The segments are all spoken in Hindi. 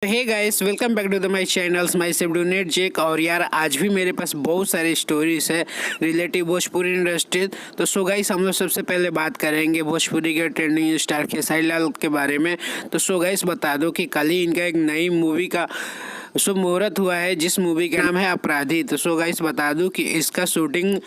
Hey guys, welcome back to the my channels my सेब्डूनेट जेक। और यार आज भी मेरे पास बहुत सारे स्टोरीज है रिलेटिव भोजपुरी इंडस्ट्री। तो सो गाइस हम लोग सबसे पहले बात करेंगे भोजपुरी के ट्रेंडिंग स्टार खेसारी लाल के बारे में। तो सो गाइस बता दो कि कल ही इनका एक नई मूवी का शुभ मुहूर्त हुआ है जिस मूवी का नाम है अपराधी। तो सो गाइस बता दूं कि इसका शूटिंग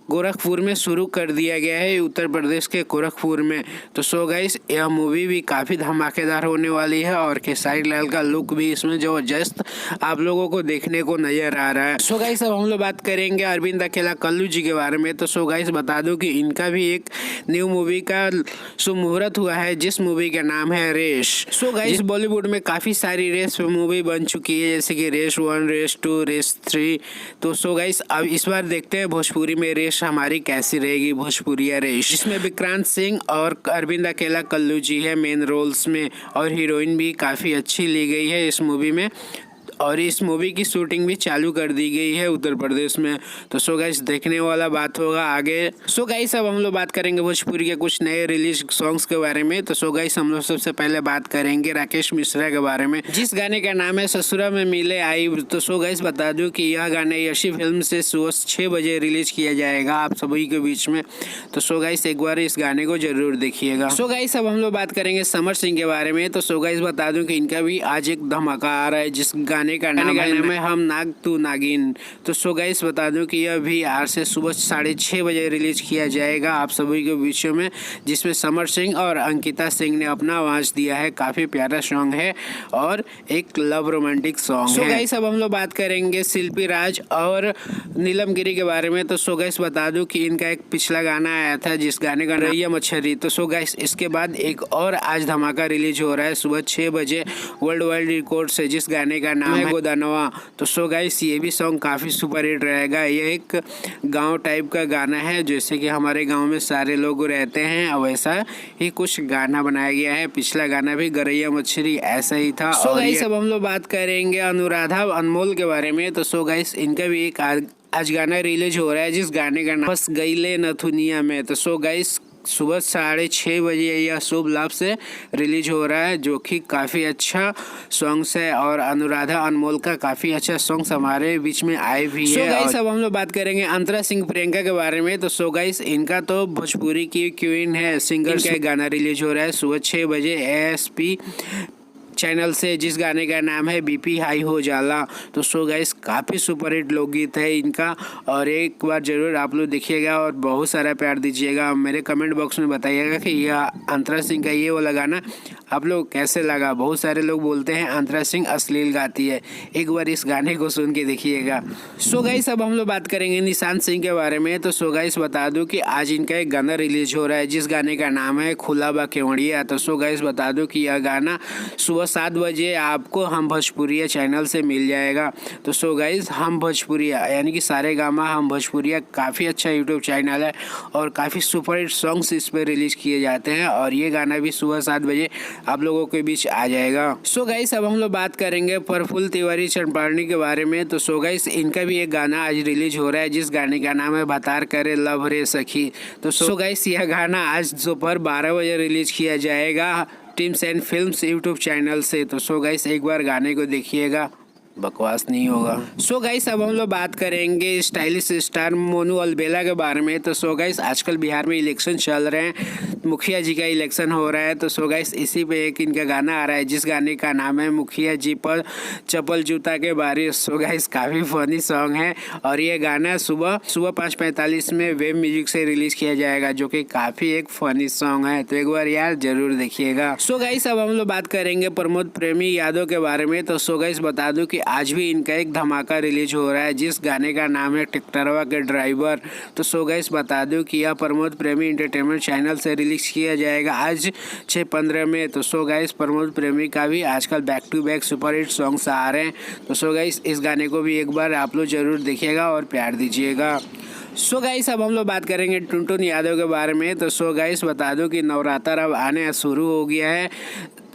गोरखपुर में शुरू कर दिया गया है, उत्तर प्रदेश के गोरखपुर में। तो सो गाइस यह मूवी भी काफ़ी धमाकेदार होने वाली है और खेसारी लाल का लुक भी इसमें जबरदस्त आप लोगों को देखने को नजर आ रहा है। सो गाइस अब हम लोग बात करेंगे अरविंद अकेला कल्लू जी के बारे में। तो सो गाइस बता दूं कि इनका भी एक न्यू मूवी का शुभ मुहूर्त हुआ है जिस मूवी का नाम है रेस। सो गाइस बॉलीवुड में काफ़ी सारी रेस मूवी बन चुकी है, जैसे कि रेस 1, रेस 2, रेस 3। तो सो गाइस अब इस बार देखते हैं भोजपुरी में रेस हमारी कैसी रहेगी, भोजपुरिया रेस, जिसमें विक्रांत सिंह और अरविंद अकेला कल्लू जी है मेन रोल्स में और हीरोइन भी काफ़ी अच्छी ली गई है इस मूवी में। और इस मूवी की शूटिंग भी चालू कर दी गई है उत्तर प्रदेश में। तो सो गाइस देखने वाला बात होगा आगे। सो गाइस अब हम लोग बात करेंगे भोजपुरी के कुछ नए रिलीज सॉन्ग्स के बारे में। तो सो गाइस हम लोग सबसे पहले बात करेंगे राकेश मिश्रा के बारे में, जिस गाने का नाम है ससुरा में मिले आई। तो सो गाइस बता दूं कि यह गाना यशी फिल्म से सुबह 6 बजे रिलीज किया जाएगा आप सभी के बीच में। तो सो गाइस एक बार इस गाने को जरूर देखिएगा। सो गाइस अब हम लोग बात करेंगे समर सिंह के बारे में। तो सो गाइस बता दूं कि इनका भी आज एक धमाका आ रहा है जिस गाने का नाम है हम नाग तू नागिन। तो सो गाइस बता दूं कि यह भी आज से सुबह 6:30 बजे रिलीज किया जाएगा आप सभी के बीचों में, जिसमें समर सिंह और अंकिता सिंह ने अपना आवाज दिया है। काफी प्यारा सॉन्ग है और एक लव रोमांटिक सॉन्ग है। सो गाइस अब हम लोग बात करेंगे शिल्पी राज और नीलम गिरी के बारे में। तो सो गाइस बता दूं कि इनका एक पिछला गाना आया था जिस गाने का रैया मच्छरी। तो सो गाइस इसके बाद एक और आज धमाका रिलीज हो रहा है सुबह 6 बजे वर्ल्ड वाइड रिकॉर्ड से, जिस गाने का नाम है गोदानवा। तो सो गाइस ये भी सॉन्ग काफ़ी सुपर हिट रहेगा। ये एक गांव टाइप का गाना है, जैसे कि हमारे गांव में सारे लोग रहते हैं वैसा ही कुछ गाना बनाया गया है। पिछला गाना भी गरैया मछली ऐसा ही था। सो गाइस अब हम लोग बात करेंगे अनुराधा अनमोल के बारे में। तो सो गाइस इनका भी एक आज गाना रिलीज हो रहा है जिस गाने का नाम फंस गईले नथुनिया में। तो सो गाइस सुबह 6:30 बजे यह शुभ लाभ से रिलीज हो रहा है, जो कि काफ़ी अच्छा सॉन्ग्स है और अनुराधा अनमोल का काफ़ी अच्छा सॉन्ग्स हमारे बीच में आए भी है। सो गाइस अब हम लोग बात करेंगे अंतरा सिंह प्रियंका के बारे में। तो सो गाइस इनका तो भोजपुरी की क्वीन है, सिंगर का गाना रिलीज हो रहा है सुबह 6 बजे ASP चैनल से, जिस गाने का नाम है बीपी हाई हो जाला। तो सो गाइस काफ़ी सुपर हिट लोकगीत है इनका और एक बार जरूर आप लोग देखिएगा और बहुत सारा प्यार दीजिएगा। मेरे कमेंट बॉक्स में बताइएगा कि यह अंतरा सिंह का ये वाला गाना आप लोग कैसे लगा। बहुत सारे लोग बोलते हैं अंतरा सिंह अश्लील गाती है, एक बार इस गाने को सुन के देखिएगा। सो गाइस अब हम लोग बात करेंगे निशांत सिंह के बारे में। तो सो गाइस बता दूं कि आज इनका एक गाना रिलीज हो रहा है जिस गाने का नाम है खुला बा केवड़िया। तो सो गाइस बता दूं कि यह गाना सुबह 7 बजे आपको हम भोजपुरिया चैनल से मिल जाएगा। तो सो गाइस हम भोजपुरिया यानी कि सारे गामा हम भोजपुरिया काफ़ी अच्छा यूट्यूब चैनल है और काफ़ी सुपर हिट सॉन्ग्स इस पर रिलीज किए जाते हैं और ये गाना भी सुबह 7 बजे आप लोगों के बीच आ जाएगा। सो गाइस अब हम लोग बात करेंगे प्रफुल्ल तिवारी चंपारनी के बारे में। तो सो गाइस इनका भी एक गाना आज रिलीज हो रहा है जिस गाने का नाम है बतार करे लव रे सखी। तो सो गाइस यह गाना आज दोपहर 12 बजे रिलीज किया जाएगा teams and films YouTube channel से। तो सो गाइस एक बार गाने को देखिएगा, बकवास नहीं होगा। सो गाइस अब हम लोग बात करेंगे स्टाइलिश स्टार मोनू अलबेला के बारे में। तो सो गाइस आजकल बिहार में इलेक्शन चल रहे हैं, मुखिया जी का इलेक्शन हो रहा है। तो सो गाइस इसी पे एक इनका गाना आ रहा है जिस गाने का नाम है मुखिया जी पर चप्पल जूता के बारिश। सो गाइस काफ़ी फनी सॉन्ग है और ये गाना सुबह 5:45 में वेब म्यूजिक से रिलीज किया जाएगा, जो कि काफ़ी एक फनी सॉन्ग है। तो एक बार यार जरूर देखिएगा। सो गाइस अब हम लोग बात करेंगे प्रमोद प्रेमी यादव के बारे में। तो सो गाइस बता दूं कि आज भी इनका एक धमाका रिलीज हो रहा है जिस गाने का नाम है ट्रैक्टरवा के ड्राइवर। तो सो गाइस बता दूं कि यह प्रमोद प्रेमी एंटरटेनमेंट चैनल से रिलीज किया जाएगा आज 6:15 में। तो सो गाइस प्रमोद प्रेमी का भी आजकल back to back super hit songs आ रहे हैं। तो सो गाइस इस गाने को भी एक बार आप लोग जरूर देखिएगा और प्यार दीजिएगा। सो गाइस अब हम लोग बात करेंगे टुनटुन यादव के बारे में। तो सो गाइस बता दूं कि नवरात्र अब आने शुरू हो गया है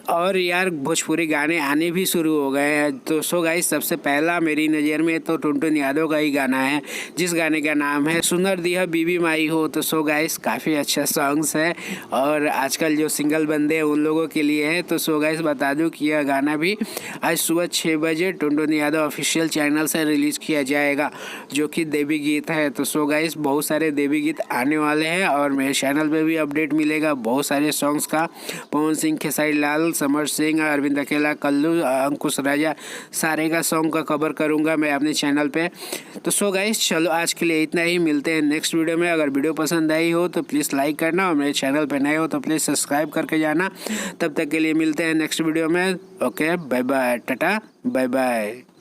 और यार भोजपुरी गाने आने भी शुरू हो गए हैं। तो सो गाइस सबसे पहला मेरी नज़र में तो टुनटुन यादव का ही गाना है, जिस गाने का नाम है सुनर दिया बीबी माई हो। तो सो गाइस काफ़ी अच्छा सॉन्ग्स है और आजकल जो सिंगल बंदे हैं उन लोगों के लिए है। तो सो गाइस बता दूं कि यह गाना भी आज सुबह 6 बजे टुनटुन यादव ऑफिशियल चैनल से रिलीज़ किया जाएगा, जो कि देवी गीत है। तो सो गाइस बहुत सारे देवी गीत आने वाले हैं और मेरे चैनल पे भी अपडेट मिलेगा बहुत सारे सॉन्ग्स का। पवन सिंह, खेसारी लाल, समर सिंह, अरविंद अकेला, कल्लू, अंकुश राजा, सारे का सॉन्ग का कवर करूंगा मैं अपने चैनल पे। तो सो गाइस चलो आज के लिए इतना ही, मिलते हैं नेक्स्ट वीडियो में। अगर वीडियो पसंद आई हो तो प्लीज़ लाइक करना और मेरे चैनल पे नए हो तो प्लीज़ सब्सक्राइब करके जाना। तब तक के लिए मिलते हैं नेक्स्ट वीडियो में। Okay bye bye, tata bye bye.